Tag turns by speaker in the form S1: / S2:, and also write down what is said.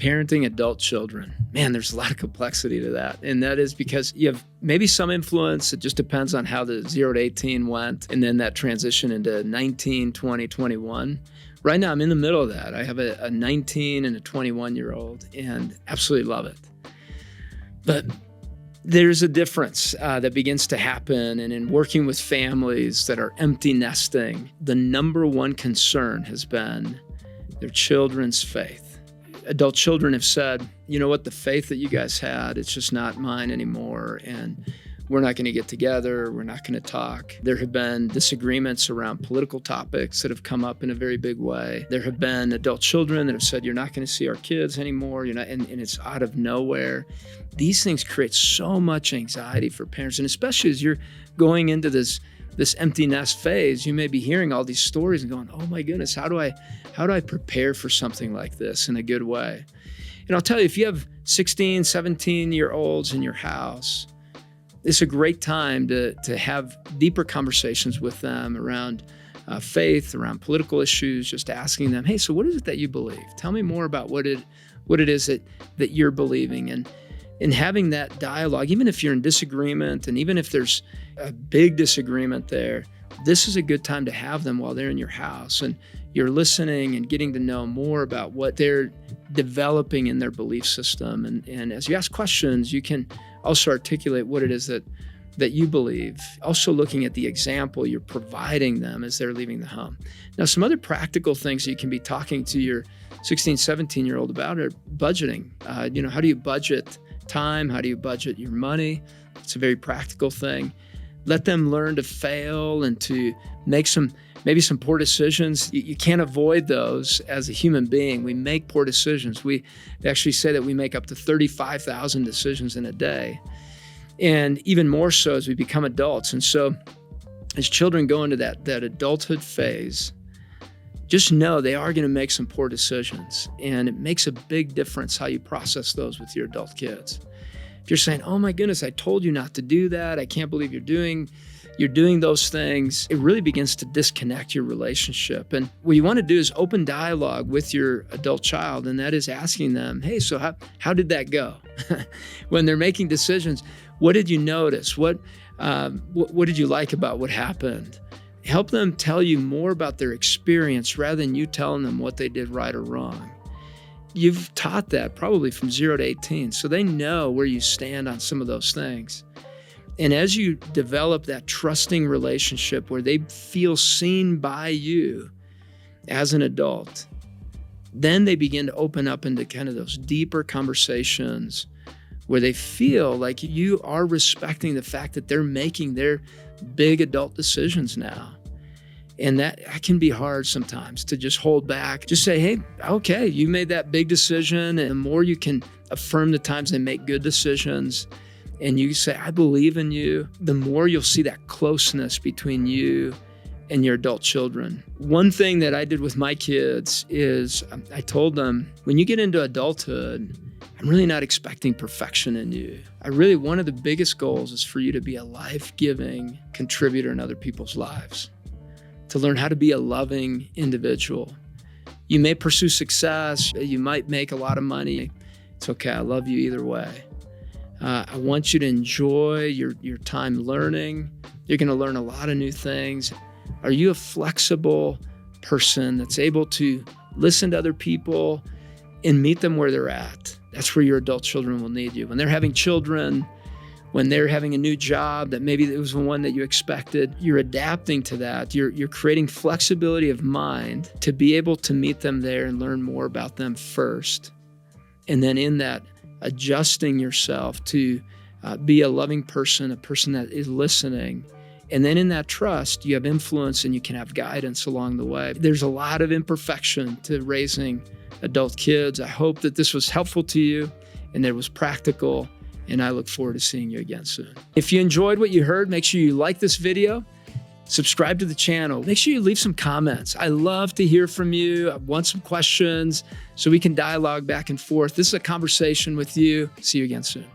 S1: Parenting adult children. Man, there's a lot of complexity to that. And that is because you have maybe some influence. It just depends on how the 0 to 18 went. And then that transition into 19, 20, 21. Right now, I'm in the middle of that. I have a 19 and a 21-year-old and absolutely love it. But there's a difference that begins to happen. And in working with families that are empty nesting, the number one concern has been their children's faith. Adult children have said, you know what, the faith that you guys had, it's just not mine anymore. And we're not going to get together. We're not going to talk. There have been disagreements around political topics that have come up in a very big way. There have been adult children that have said, you're not going to see our kids anymore. You're not, and it's out of nowhere. These things create so much anxiety for parents. And especially as you're going into this empty nest phase, you may be hearing all these stories and going, oh my goodness, how do I prepare for something like this in a good way? And I'll tell you, if you have 16, 17-year-olds in your house, it's a great time to have deeper conversations with them around faith, around political issues, just asking them, hey, so what is it that you believe? Tell me more about what it is that you're believing. And having that dialogue, even if you're in disagreement and even if there's a big disagreement there, this is a good time to have them while they're in your house and you're listening and getting to know more about what they're developing in their belief system. And as you ask questions, you can also articulate what it is that you believe. Also looking at the example you're providing them as they're leaving the home. Now, some other practical things you can be talking to your 16, 17-year-old about are budgeting. How do you budget time? How do you budget your money? It's a very practical thing. Let them learn to fail and to make maybe some poor decisions. You can't avoid those as a human being. We make poor decisions. We actually say that we make up to 35,000 decisions in a day. And even more so as we become adults. And so as children go into that adulthood phase, just know they are going to make some poor decisions. And it makes a big difference how you process those with your adult kids. If you're saying, oh my goodness, I told you not to do that. I can't believe you're doing those things. It really begins to disconnect your relationship. And what you want to do is open dialogue with your adult child. And that is asking them, hey, so how did that go? When they're making decisions, what did you notice? What did you like about what happened? Help them tell you more about their experience rather than you telling them what they did right or wrong. You've taught that probably from 0 to 18, so they know where you stand on some of those things. And as you develop that trusting relationship where they feel seen by you as an adult, then they begin to open up into kind of those deeper conversations where they feel like you are respecting the fact that they're making their big adult decisions now. And that can be hard sometimes to just hold back. Just say, hey, okay, you made that big decision. And the more you can affirm the times they make good decisions and you say, I believe in you, the more you'll see that closeness between you and your adult children. One thing that I did with my kids is I told them, when you get into adulthood, I'm really not expecting perfection in you. One of the biggest goals is for you to be a life-giving contributor in other people's lives, to learn how to be a loving individual. You may pursue success. You might make a lot of money. It's okay. I love you either way. I want you to enjoy your time learning. You're going to learn a lot of new things. Are you a flexible person that's able to listen to other people and meet them where they're at? That's where your adult children will need you. When they're having children, when they're having a new job that maybe it was the one that you expected, you're adapting to that. You're creating flexibility of mind to be able to meet them there and learn more about them first. And then in that, adjusting yourself to be a loving person, a person that is listening. And then in that trust, you have influence and you can have guidance along the way. There's a lot of imperfection to raising adult kids. I hope that this was helpful to you and that it was practical. And I look forward to seeing you again soon. If you enjoyed what you heard, make sure you like this video, subscribe to the channel. Make sure you leave some comments. I love to hear from you. I want some questions so we can dialogue back and forth. This is a conversation with you. See you again soon.